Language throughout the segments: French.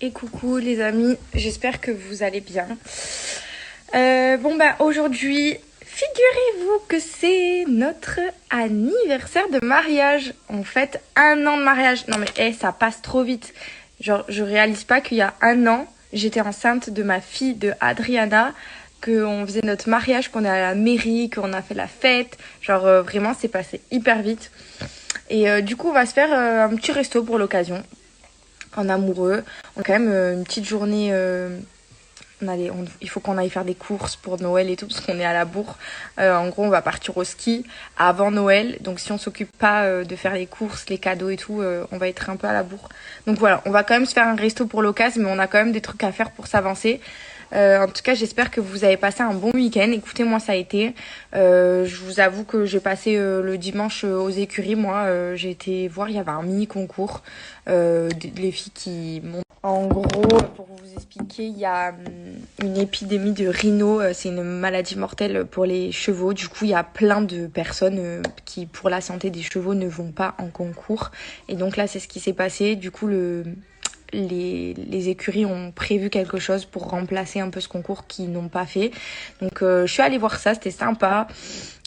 Et coucou les amis, j'espère que vous allez bien. Aujourd'hui, figurez-vous que c'est notre anniversaire de mariage. On fête 1 an de mariage. Non mais ça passe trop vite. Genre je réalise pas qu'il y a 1 an, j'étais enceinte de ma fille, de Adriana, qu'on faisait notre mariage, qu'on est à la mairie, qu'on a fait la fête. Vraiment c'est passé hyper vite. Et du coup on va se faire un petit resto pour l'occasion. En amoureux. On a quand même une petite journée. Il faut qu'on aille faire des courses pour Noël et tout, parce qu'on est à la bourre. En gros, on va partir au ski avant Noël. Donc, si on s'occupe pas de faire les courses, les cadeaux et tout, on va être un peu à la bourre. Donc voilà, on va quand même se faire un resto pour l'occasion, mais on a quand même des trucs à faire pour s'avancer. En tout cas, j'espère que vous avez passé un bon week-end. Écoutez, moi, ça a été. Je vous avoue que j'ai passé le dimanche aux écuries. Moi, j'ai été voir, il y avait un mini concours. Les filles qui montent. En gros, pour vous expliquer, il y a une épidémie de rhino. C'est une maladie mortelle pour les chevaux. Du coup, il y a plein de personnes qui, pour la santé des chevaux, ne vont pas en concours. Et donc là, c'est ce qui s'est passé. Du coup, les écuries ont prévu quelque chose pour remplacer un peu ce concours qu'ils n'ont pas fait. Donc je suis allée voir ça, c'était sympa.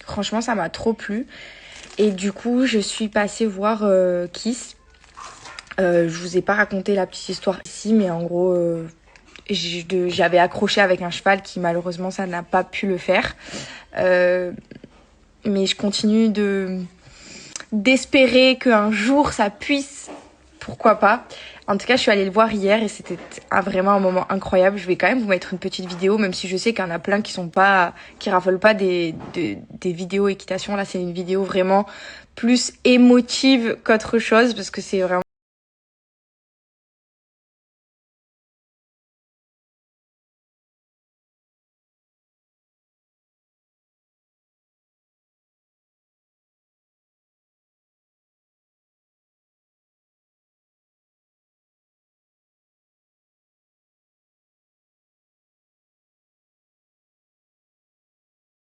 Franchement, ça m'a trop plu. Et du coup, je suis passée voir Kiss. Je vous ai pas raconté la petite histoire ici, mais en gros, j'avais accroché avec un cheval qui malheureusement ça n'a pas pu le faire. Mais je continue d'espérer qu'un jour ça puisse, pourquoi pas. En tout cas, je suis allée le voir hier et c'était vraiment un moment incroyable. Je vais quand même vous mettre une petite vidéo, même si je sais qu'il y en a plein qui raffolent pas des vidéos équitation. Là, c'est une vidéo vraiment plus émotive qu'autre chose parce que c'est vraiment.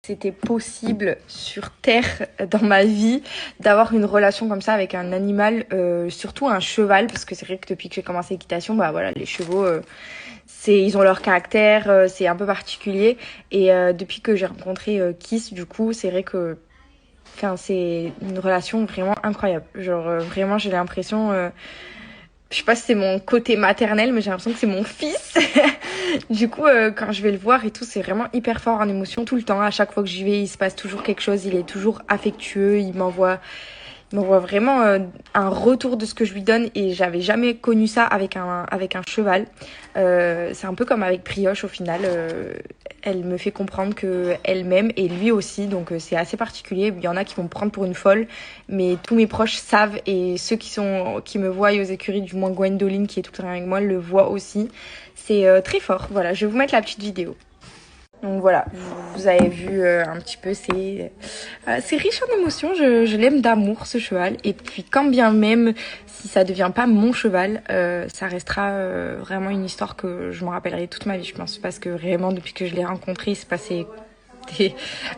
C'était possible sur Terre, dans ma vie, d'avoir une relation comme ça avec un animal, surtout un cheval, parce que c'est vrai que depuis que j'ai commencé l'équitation, bah voilà, les chevaux, ils ont leur caractère, c'est un peu particulier. Et depuis que j'ai rencontré Kiss, du coup, c'est vrai que, enfin, c'est une relation vraiment incroyable. Vraiment, j'ai l'impression, je sais pas si c'est mon côté maternel, mais j'ai l'impression que c'est mon fils. Du coup, quand je vais le voir et tout, c'est vraiment hyper fort en émotion tout le temps. À chaque fois que j'y vais, il se passe toujours quelque chose. Il est toujours affectueux. Il m'envoie vraiment un retour de ce que je lui donne et j'avais jamais connu ça avec un cheval. C'est un peu comme avec Brioche au final. Elle me fait comprendre qu'elle m'aime et lui aussi, donc c'est assez particulier. Il y en a qui vont me prendre pour une folle, mais tous mes proches savent et ceux qui me voient aux écuries, du moins Gwendoline qui est tout le temps avec moi, le voient aussi. C'est très fort. Voilà, je vais vous mettre la petite vidéo. Donc voilà, vous avez vu un petit peu, c'est riche en émotions, je l'aime d'amour ce cheval. Et puis quand bien même, si ça devient pas mon cheval, ça restera vraiment une histoire que je me rappellerai toute ma vie, je pense. Parce que vraiment, depuis que je l'ai rencontré, il s'est passé...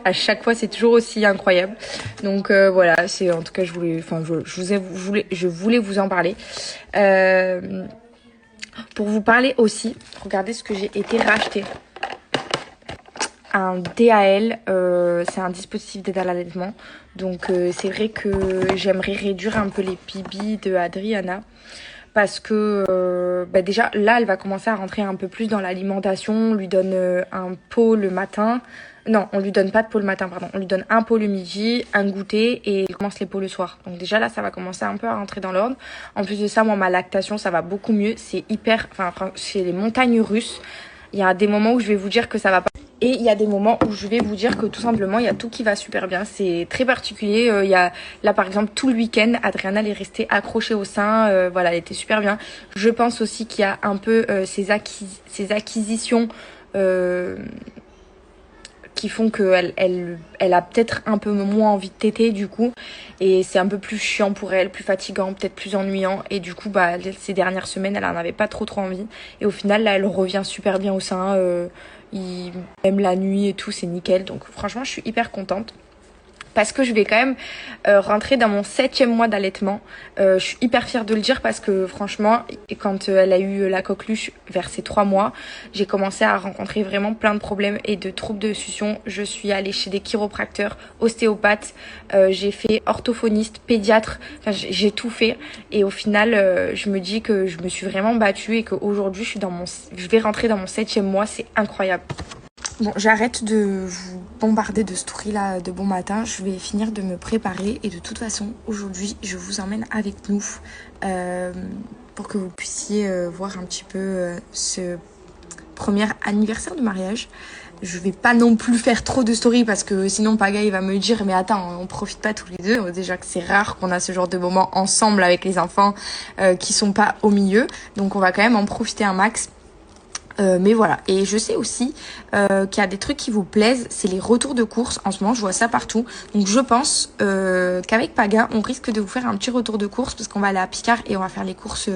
à chaque fois, c'est toujours aussi incroyable. Donc voilà, c'est en tout cas, je voulais vous en parler. Pour vous parler aussi, regardez ce que j'ai été racheter. Un DAL, c'est un dispositif d'aide à l'allaitement. Donc c'est vrai que j'aimerais réduire un peu les pibis de Adriana. Parce que déjà là elle va commencer à rentrer un peu plus dans l'alimentation. On lui donne un pot le matin. Non, on lui donne pas de pot le matin, pardon. On lui donne un pot le midi, un goûter et il commence les pots le soir. Donc déjà là ça va commencer un peu à rentrer dans l'ordre. En plus de ça, moi ma lactation ça va beaucoup mieux. C'est les montagnes russes. Il y a des moments où je vais vous dire que ça va pas. Et il y a des moments où je vais vous dire que tout simplement, il y a tout qui va super bien. C'est très particulier. Il y a là, par exemple, tout le week-end, Adriana, elle est restée accrochée au sein. Voilà, elle était super bien. Je pense aussi qu'il y a un peu ces acquisitions qui font qu'elle a peut-être un peu moins envie de téter du coup. Et c'est un peu plus chiant pour elle, plus fatigant, peut-être plus ennuyant. Et du coup, ces dernières semaines, elle en avait pas trop envie. Et au final, là, elle revient super bien au sein. Même la nuit et tout, c'est nickel. Donc franchement, je suis hyper contente. parce que je vais quand même rentrer dans mon 7e mois d'allaitement. Je suis hyper fière de le dire parce que franchement, quand elle a eu la coqueluche vers ses 3 mois, j'ai commencé à rencontrer vraiment plein de problèmes et de troubles de succion. Je suis allée chez des chiropracteurs, ostéopathes, j'ai fait orthophoniste, pédiatre, enfin, j'ai tout fait. Et au final, je me dis que je me suis vraiment battue et qu'aujourd'hui, je vais rentrer dans mon 7e mois, c'est incroyable. Bon, j'arrête de vous bombarder de stories là de bon matin. Je vais finir de me préparer et de toute façon, aujourd'hui, je vous emmène avec nous pour que vous puissiez voir un petit peu ce premier anniversaire de mariage. Je vais pas non plus faire trop de stories parce que sinon Paga il va me dire mais attends, on profite pas tous les deux. Déjà que c'est rare qu'on a ce genre de moments ensemble avec les enfants qui sont pas au milieu. Donc on va quand même en profiter un max. Mais voilà, et je sais aussi qu'il y a des trucs qui vous plaisent, c'est les retours de courses. En ce moment, je vois ça partout. Donc je pense qu'avec Paga, on risque de vous faire un petit retour de courses parce qu'on va aller à Picard et on va faire les courses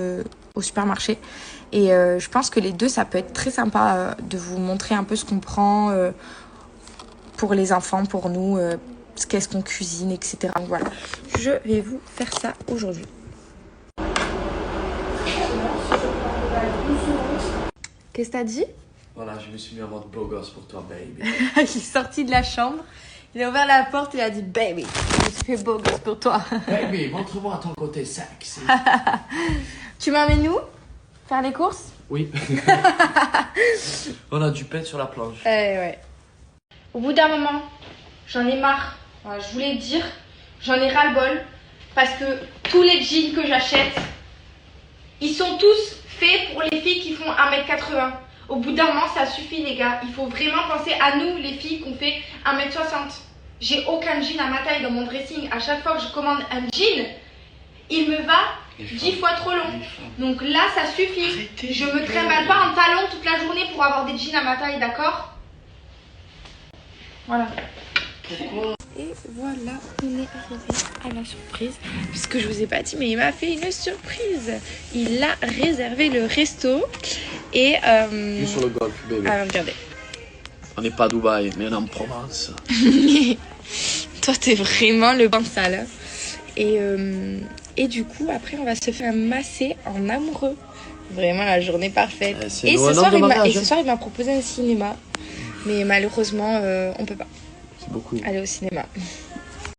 au supermarché. Et je pense que les deux, ça peut être très sympa de vous montrer un peu ce qu'on prend pour les enfants, pour nous, qu'est-ce qu'on cuisine, etc. Donc voilà, je vais vous faire ça aujourd'hui. Qu'est-ce que t'as dit? Voilà, je me suis mis en mode beau gosse pour toi, baby. Il est sorti de la chambre, il a ouvert la porte et il a dit baby, je me suis fait beau gosse pour toi. Baby, montre-moi ton côté sexy. Tu m'emmènes où? Faire les courses? Oui. On a du pain sur la planche. Ouais. Au bout d'un moment, j'en ai marre. Voilà, je voulais te dire, j'en ai ras-le-bol. Parce que tous les jeans que j'achète, ils sont tous faits pour les filles qui font 1m80. Au bout d'un moment, ça suffit les gars. Il faut vraiment penser à nous, les filles, qu'on fait 1m60. J'ai aucun jean à ma taille dans mon dressing. À chaque fois que je commande un jean, il me va 10 fois trop long. Donc là, ça suffit. Je me trimballe pas en talons toute la journée pour avoir des jeans à ma taille, d'accord? Voilà. Pourquoi? Et voilà, on est arrivé à la surprise. Puisque je vous ai pas dit, mais il m'a fait une surprise. Il a réservé le resto. Et Vue sur le golf, baby. Ah, regardez. On n'est pas à Dubaï, mais on est en Provence. Toi, t'es vraiment le bon sale. Et du coup, après, on va se faire masser en amoureux. Vraiment la journée parfaite. Et ce soir, il m'a proposé un cinéma. Mais malheureusement, on peut pas C'est beaucoup. aller au cinéma.